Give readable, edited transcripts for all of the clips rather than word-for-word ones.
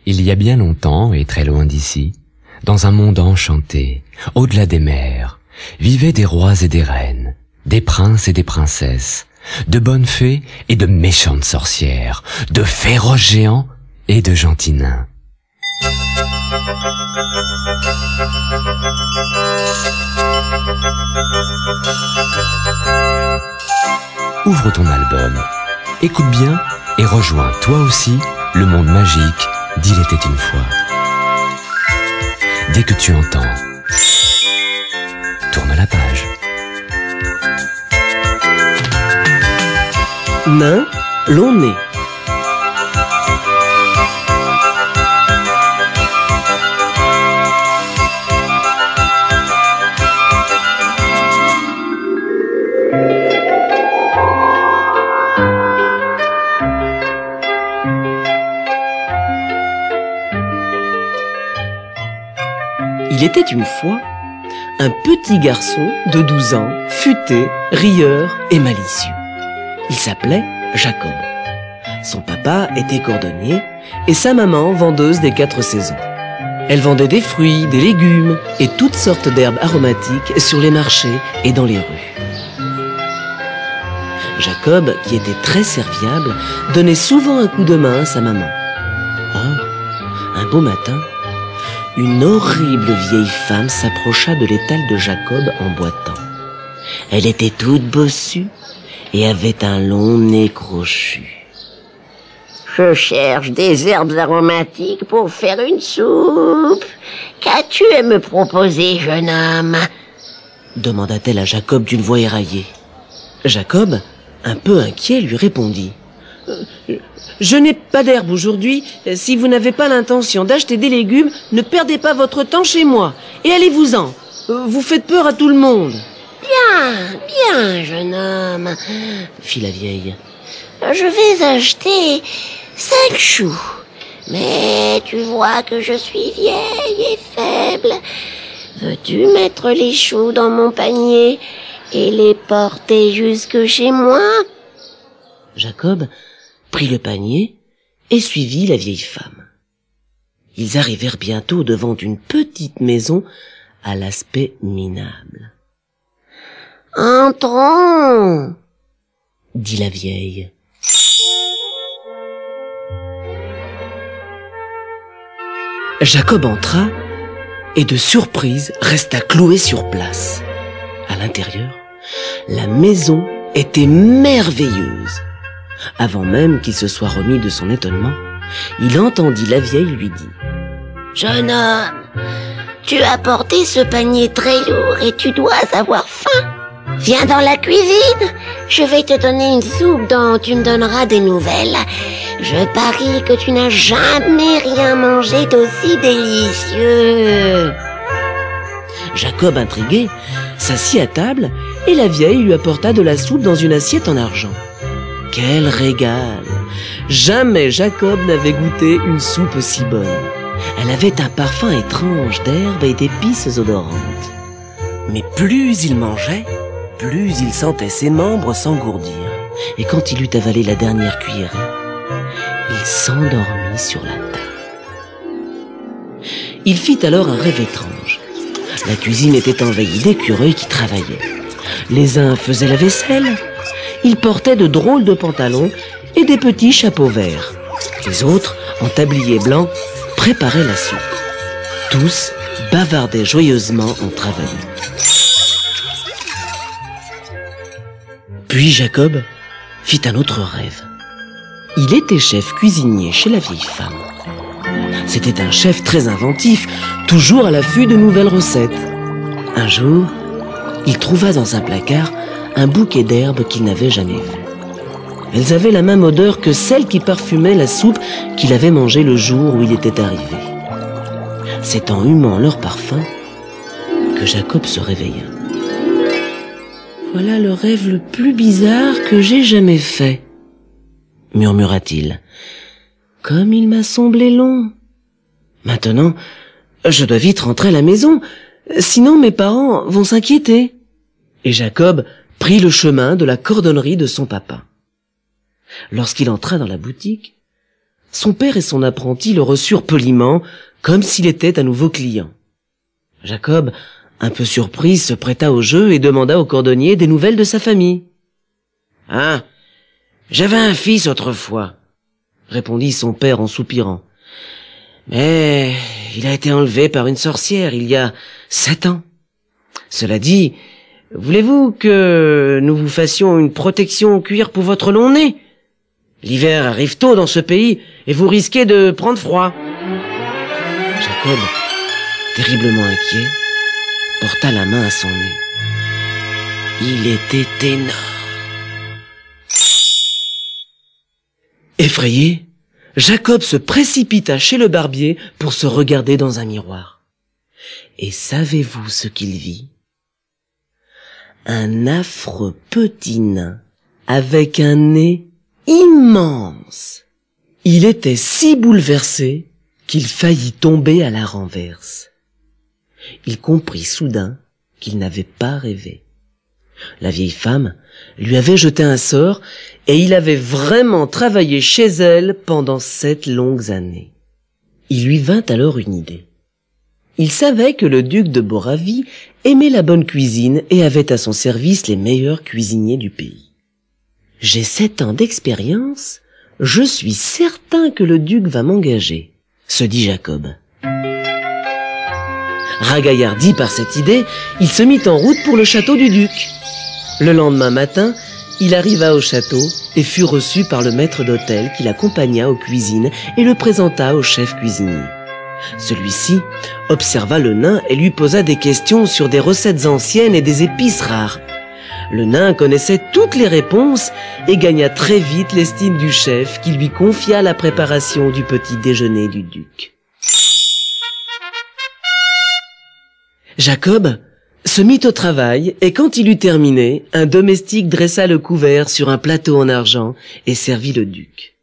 Il y a bien longtemps et très loin d'ici, dans un monde enchanté, au-delà des mers, vivaient des rois et des reines, des princes et des princesses, de bonnes fées et de méchantes sorcières, de féroces géants et de gentils nains. Ouvre ton album, écoute bien et rejoins toi aussi le monde magique d'Il était une fois. Dès que tu entends, tourne la page. Nains, long nez. Il était une fois un petit garçon de 12 ans, futé, rieur et malicieux. Il s'appelait Jacob. Son papa était cordonnier et sa maman vendeuse des 4 saisons. Elle vendait des fruits, des légumes et toutes sortes d'herbes aromatiques sur les marchés et dans les rues. Jacob, qui était très serviable, donnait souvent un coup de main à sa maman. Or, un beau matin, une horrible vieille femme s'approcha de l'étal de Jacob en boitant. Elle était toute bossue et avait un long nez crochu. « Je cherche des herbes aromatiques pour faire une soupe. Qu'as-tu à me proposer, jeune homme ?» demanda-t-elle à Jacob d'une voix éraillée. Jacob, un peu inquiet, lui répondit. Je n'ai pas d'herbe aujourd'hui. Si vous n'avez pas l'intention d'acheter des légumes, ne perdez pas votre temps chez moi. Et allez-vous-en. Vous faites peur à tout le monde. Bien, bien, jeune homme, fit la vieille. Je vais acheter 5 choux. Mais tu vois que je suis vieille et faible. Veux-tu mettre les choux dans mon panier et les porter jusque chez moi? Jacob prit le panier et suivit la vieille femme. Ils arrivèrent bientôt devant une petite maison à l'aspect minable. « Entrons !» dit la vieille. Jacob entra et de surprise resta cloué sur place. À l'intérieur, la maison était merveilleuse. Avant même qu'il se soit remis de son étonnement, il entendit la vieille lui dire « Jeune homme, tu as porté ce panier très lourd et tu dois avoir faim. Viens dans la cuisine, je vais te donner une soupe dont tu me donneras des nouvelles. Je parie que tu n'as jamais rien mangé d'aussi délicieux. » Jacob, intrigué, s'assit à table et la vieille lui apporta de la soupe dans une assiette en argent. Quel régal! Jamais Jacob n'avait goûté une soupe aussi bonne. Elle avait un parfum étrange d'herbes et d'épices odorantes. Mais plus il mangeait, plus il sentait ses membres s'engourdir. Et quand il eut avalé la dernière cuillerée, il s'endormit sur la table. Il fit alors un rêve étrange. La cuisine était envahie d'écureuils qui travaillaient. Les uns faisaient la vaisselle, ils portaient de drôles de pantalons et des petits chapeaux verts. Les autres, en tablier blanc, préparaient la soupe. Tous bavardaient joyeusement en travaillant. Puis Jacob fit un autre rêve. Il était chef cuisinier chez la vieille femme. C'était un chef très inventif, toujours à l'affût de nouvelles recettes. Un jour, il trouva dans un placard un bouquet d'herbes qu'il n'avait jamais vu. Elles avaient la même odeur que celle qui parfumait la soupe qu'il avait mangée le jour où il était arrivé. C'est en humant leur parfum que Jacob se réveilla. « Voilà le rêve le plus bizarre que j'ai jamais fait, » murmura-t-il. « Comme il m'a semblé long. Maintenant, je dois vite rentrer à la maison, sinon mes parents vont s'inquiéter. » Et Jacob prit le chemin de la cordonnerie de son papa. Lorsqu'il entra dans la boutique, Son père et son apprenti le reçurent poliment, comme s'il était un nouveau client. Jacob, un peu surpris, se prêta au jeu et demanda au cordonnier des nouvelles de sa famille. « Ah, j'avais un fils autrefois, » répondit son père en soupirant. « Mais il a été enlevé par une sorcière il y a 7 ans. Cela dit, voulez-vous que nous vous fassions une protection en cuir pour votre long nez ? L'hiver arrive tôt dans ce pays et vous risquez de prendre froid. » Jacob, terriblement inquiet, porta la main à son nez. Il était énorme. Effrayé, Jacob se précipita chez le barbier pour se regarder dans un miroir. Et savez-vous ce qu'il vit ? Un affreux petit nain avec un nez immense. Il était si bouleversé qu'il faillit tomber à la renverse. Il comprit soudain qu'il n'avait pas rêvé. La vieille femme lui avait jeté un sort et il avait vraiment travaillé chez elle pendant 7 longues années. Il lui vint alors une idée. Il savait que le duc de Boravie aimait la bonne cuisine et avait à son service les meilleurs cuisiniers du pays. « J'ai 7 ans d'expérience, je suis certain que le duc va m'engager, » se dit Jacob. Ragaillardi par cette idée, il se mit en route pour le château du duc. Le lendemain matin, il arriva au château et fut reçu par le maître d'hôtel qui l'accompagna aux cuisines et le présenta au chef cuisinier. Celui-ci observa le nain et lui posa des questions sur des recettes anciennes et des épices rares. Le nain connaissait toutes les réponses et gagna très vite l'estime du chef qui lui confia la préparation du petit déjeuner du duc. Jacob se mit au travail et quand il eut terminé, un domestique dressa le couvert sur un plateau en argent et servit le duc.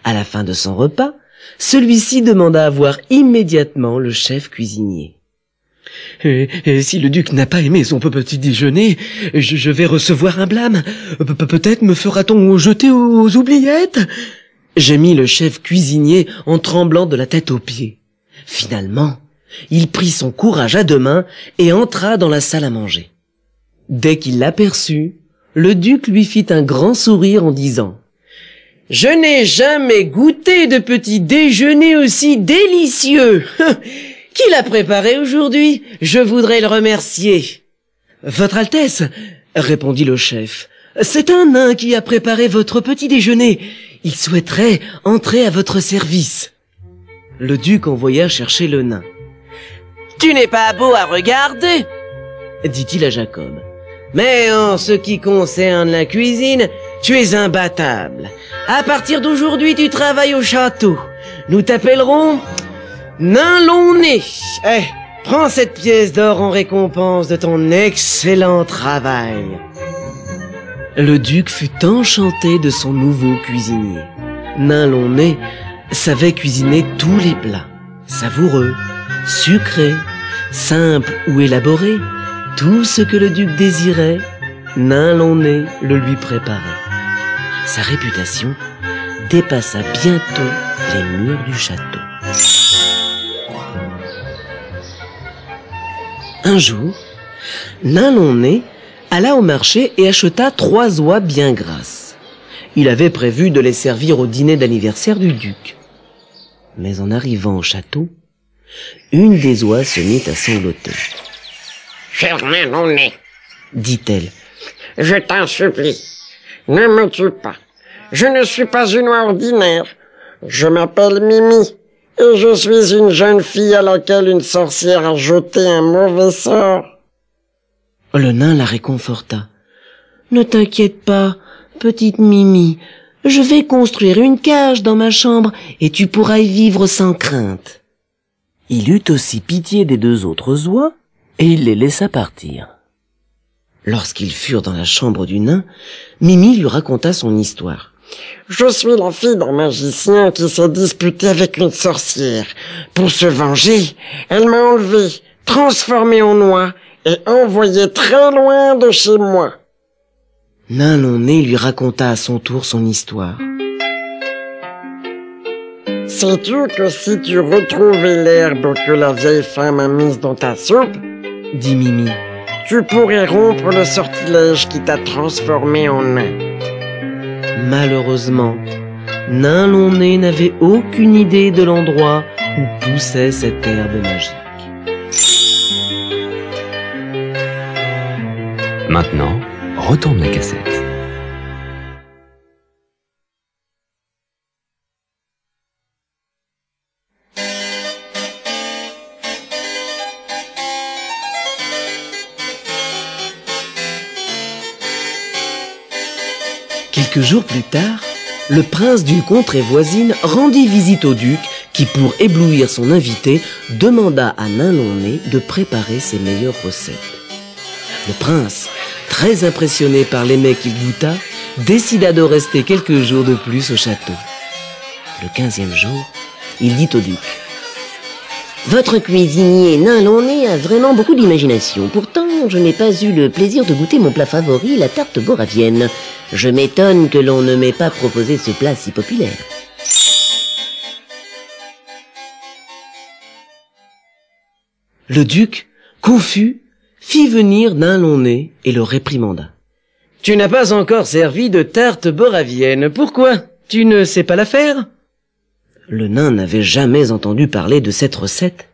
À la fin de son repas, celui-ci demanda à voir immédiatement le chef cuisinier. Si le duc n'a pas aimé son petit déjeuner, je vais recevoir un blâme. Peut-être me fera-t-on jeter aux oubliettes ?» gémit le chef cuisinier en tremblant de la tête aux pieds. Finalement, il prit son courage à 2 mains et entra dans la salle à manger. Dès qu'il l'aperçut, le duc lui fit un grand sourire en disant « Je n'ai jamais goûté de petit déjeuner aussi délicieux. Qui l'a préparé aujourd'hui? Je voudrais le remercier. »« Votre Altesse, » répondit le chef, « c'est un nain qui a préparé votre petit déjeuner. Il souhaiterait entrer à votre service. » Le duc envoya chercher le nain. « Tu n'es pas beau à regarder, » dit-il à Jacob. « Mais en ce qui concerne la cuisine, tu es imbattable. À partir d'aujourd'hui, tu travailles au château. Nous t'appellerons Nain Long Nez. Prends cette pièce d'or en récompense de ton excellent travail. » Le duc fut enchanté de son nouveau cuisinier. Nain Long Nez savait cuisiner tous les plats, savoureux, sucrés, simples ou élaborés. Tout ce que le duc désirait, Nain Long Nez le lui préparait. Sa réputation dépassa bientôt les murs du château. Un jour, Nain Long Nez alla au marché et acheta 3 oies bien grasses. Il avait prévu de les servir au dîner d'anniversaire du duc. Mais en arrivant au château, une des oies se mit à sangloter. « Cher Nain Long Nez, dit-elle, je t'en supplie, ne me tue pas. Je ne suis pas une oie ordinaire. Je m'appelle Mimi et je suis une jeune fille à laquelle une sorcière a jeté un mauvais sort. » Le nain la réconforta. « Ne t'inquiète pas, petite Mimi, je vais construire une cage dans ma chambre et tu pourras y vivre sans crainte. » Il eut aussi pitié des 2 autres oies et il les laissa partir. Lorsqu'ils furent dans la chambre du nain, Mimi lui raconta son histoire. « Je suis la fille d'un magicien qui s'est disputé avec une sorcière. Pour se venger, elle m'a enlevée, transformée en oie et envoyée très loin de chez moi. » Nain Long Nez lui raconta à son tour son histoire. Sais-tu que si tu retrouvais l'herbe que la vieille femme a mise dans ta soupe, dit Mimi, tu pourrais rompre le sortilège qui t'a transformé en nain. Malheureusement, Nain Long Nez n'avait aucune idée de l'endroit où poussait cette herbe magique. Maintenant, retourne la cassette. Quelques jours plus tard, le prince d'une contrée voisine rendit visite au duc qui, pour éblouir son invité, demanda à Nain Long Nez de préparer ses meilleures recettes. Le prince, très impressionné par les mets qu'il goûta, décida de rester quelques jours de plus au château. Le 15e jour, il dit au duc: Votre cuisinier Nain Long Nez a vraiment beaucoup d'imagination. Pourtant, je n'ai pas eu le plaisir de goûter mon plat favori, la tarte boravienne. Je m'étonne que l'on ne m'ait pas proposé ce plat si populaire. Le duc, confus, fit venir Nain Long Nez et le réprimanda. « Tu n'as pas encore servi de tarte boravienne. Pourquoi? Tu ne sais pas la faire ?» Le nain n'avait jamais entendu parler de cette recette,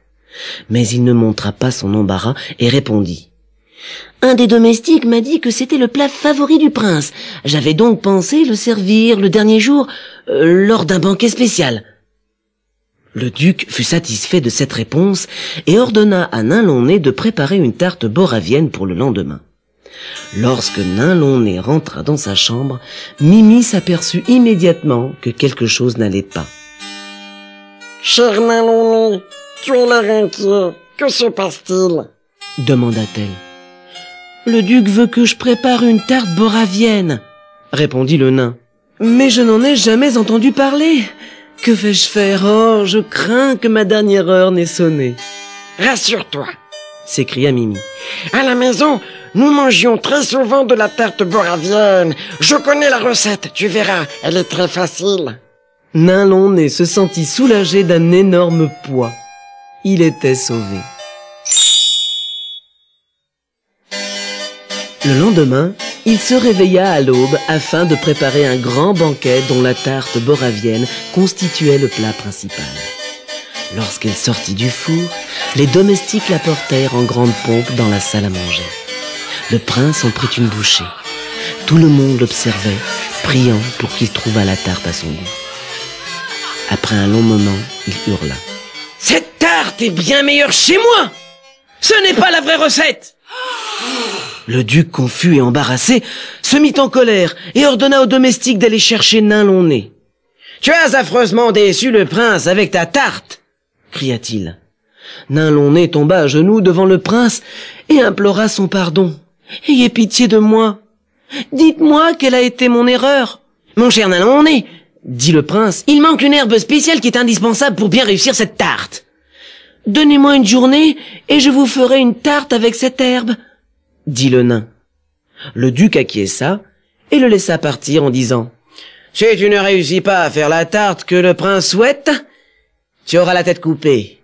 mais il ne montra pas son embarras et répondit: « Un des domestiques m'a dit que c'était le plat favori du prince. J'avais donc pensé le servir le dernier jour, lors d'un banquet spécial. » Le duc fut satisfait de cette réponse et ordonna à Nain Long Nez de préparer une tarte boravienne pour le lendemain. Lorsque Nain Long Nez rentra dans sa chambre, Mimi s'aperçut immédiatement que quelque chose n'allait pas. « Cher Nain Long Nez, tu as l'air inquiet. Que se passe-t-il » demanda-t-elle. « Le duc veut que je prépare une tarte boravienne, » répondit le nain. « Mais je n'en ai jamais entendu parler. Que vais-je faire? Oh, je crains que ma dernière heure n'ait sonné. » « Rassure-toi, » s'écria Mimi. « À la maison, nous mangions très souvent de la tarte boravienne. Je connais la recette, tu verras, elle est très facile. » Nain Long Nez se sentit soulagé d'un énorme poids. Il était sauvé. Le lendemain, il se réveilla à l'aube afin de préparer un grand banquet dont la tarte boravienne constituait le plat principal. Lorsqu'elle sortit du four, les domestiques la portèrent en grande pompe dans la salle à manger. Le prince en prit une bouchée. Tout le monde l'observait, priant pour qu'il trouvât la tarte à son goût. Après un long moment, il hurla: « Cette tarte est bien meilleure chez moi! Ce n'est pas la vraie recette !» Le duc, confus et embarrassé, se mit en colère et ordonna aux domestiques d'aller chercher Nain Long Nez. « Tu as affreusement déçu le prince avec ta tarte !» cria-t-il. Nain Long Nez tomba à genoux devant le prince et implora son pardon. « Ayez pitié de moi. Dites-moi quelle a été mon erreur. »« Mon cher Nain Long Nez, » dit le prince, « il manque une herbe spéciale qui est indispensable pour bien réussir cette tarte. Donnez-moi une journée et je vous ferai une tarte avec cette herbe, » dit le nain. Le duc acquiesça et le laissa partir en disant: « Si tu ne réussis pas à faire la tarte que le prince souhaite, tu auras la tête coupée. »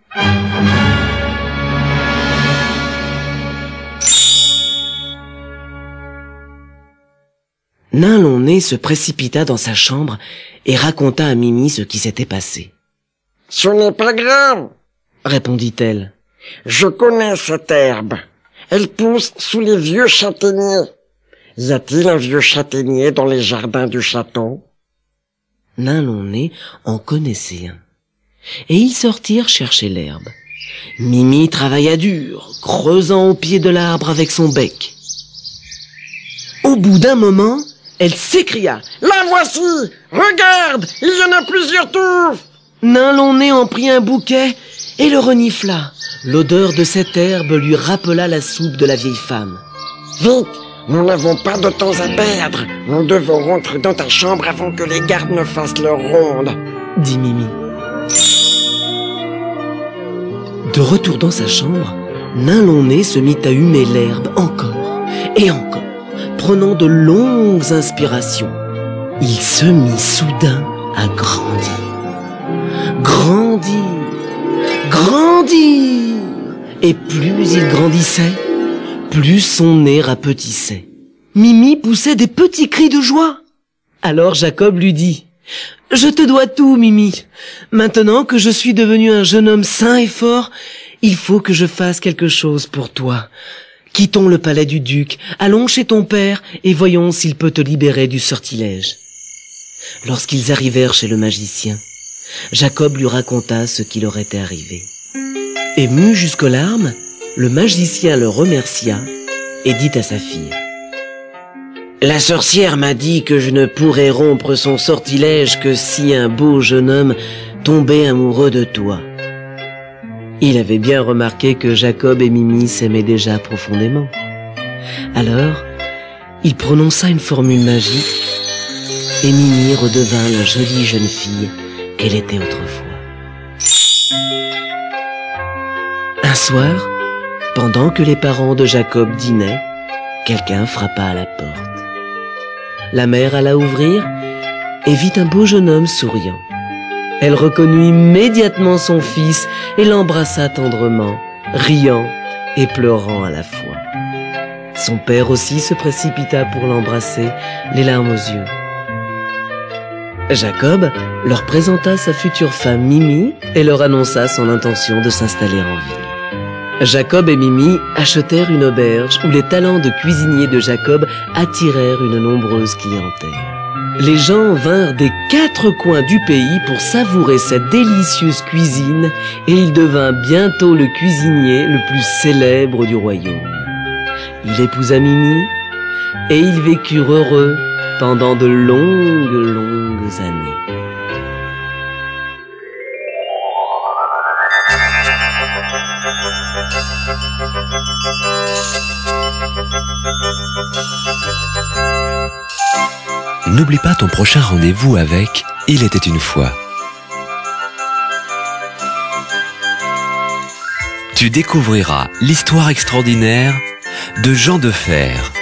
Nain Long Nez se précipita dans sa chambre et raconta à Mimi ce qui s'était passé. « Ce n'est pas grave, » répondit-elle. « Je connais cette herbe. Elle pousse sous les vieux châtaigniers. Y a-t-il un vieux châtaignier dans les jardins du château ?» Nain Long Nez en connaissait un. Et ils sortirent chercher l'herbe. Mimi travailla dur, creusant au pied de l'arbre avec son bec. Au bout d'un moment, elle s'écria: « La voici! Regarde! Il y en a plusieurs touffes !» Nain Long Nez en prit un bouquet et le renifla. L'odeur de cette herbe lui rappela la soupe de la vieille femme. « Vite! Nous n'avons pas de temps à perdre. Nous devons rentrer dans ta chambre avant que les gardes ne fassent leur ronde, » dit Mimi. De retour dans sa chambre, Nain Long Nez se mit à humer l'herbe encore et encore, prenant de longues inspirations. Il se mit soudain à grandir. grandir, grandir. Et plus il grandissait, plus son nez rapetissait. Mimi poussait des petits cris de joie. Alors Jacob lui dit: « Je te dois tout, Mimi. Maintenant que je suis devenu un jeune homme sain et fort, il faut que je fasse quelque chose pour toi. Quittons le palais du duc, allons chez ton père et voyons s'il peut te libérer du sortilège. » Lorsqu'ils arrivèrent chez le magicien, Jacob lui raconta ce qui leur était arrivé. Ému jusqu'aux larmes, le magicien le remercia et dit à sa fille: « La sorcière m'a dit que je ne pourrais rompre son sortilège que si un beau jeune homme tombait amoureux de toi. » Il avait bien remarqué que Jacob et Mimi s'aimaient déjà profondément. Alors, il prononça une formule magique et Mimi redevint la jolie jeune fille qu'elle était autrefois. Un soir, pendant que les parents de Jacob dînaient, quelqu'un frappa à la porte. La mère alla ouvrir et vit un beau jeune homme souriant. Elle reconnut immédiatement son fils et l'embrassa tendrement, riant et pleurant à la fois. Son père aussi se précipita pour l'embrasser, les larmes aux yeux. Jacob leur présenta sa future femme Mimi et leur annonça son intention de s'installer en ville. Jacob et Mimi achetèrent une auberge où les talents de cuisinier de Jacob attirèrent une nombreuse clientèle. Les gens vinrent des 4 coins du pays pour savourer cette délicieuse cuisine et il devint bientôt le cuisinier le plus célèbre du royaume. Il épousa Mimi et ils vécurent heureux pendant de longues années. N'oublie pas ton prochain rendez-vous avec Il était une fois. Tu découvriras l'histoire extraordinaire de Jean de Fer.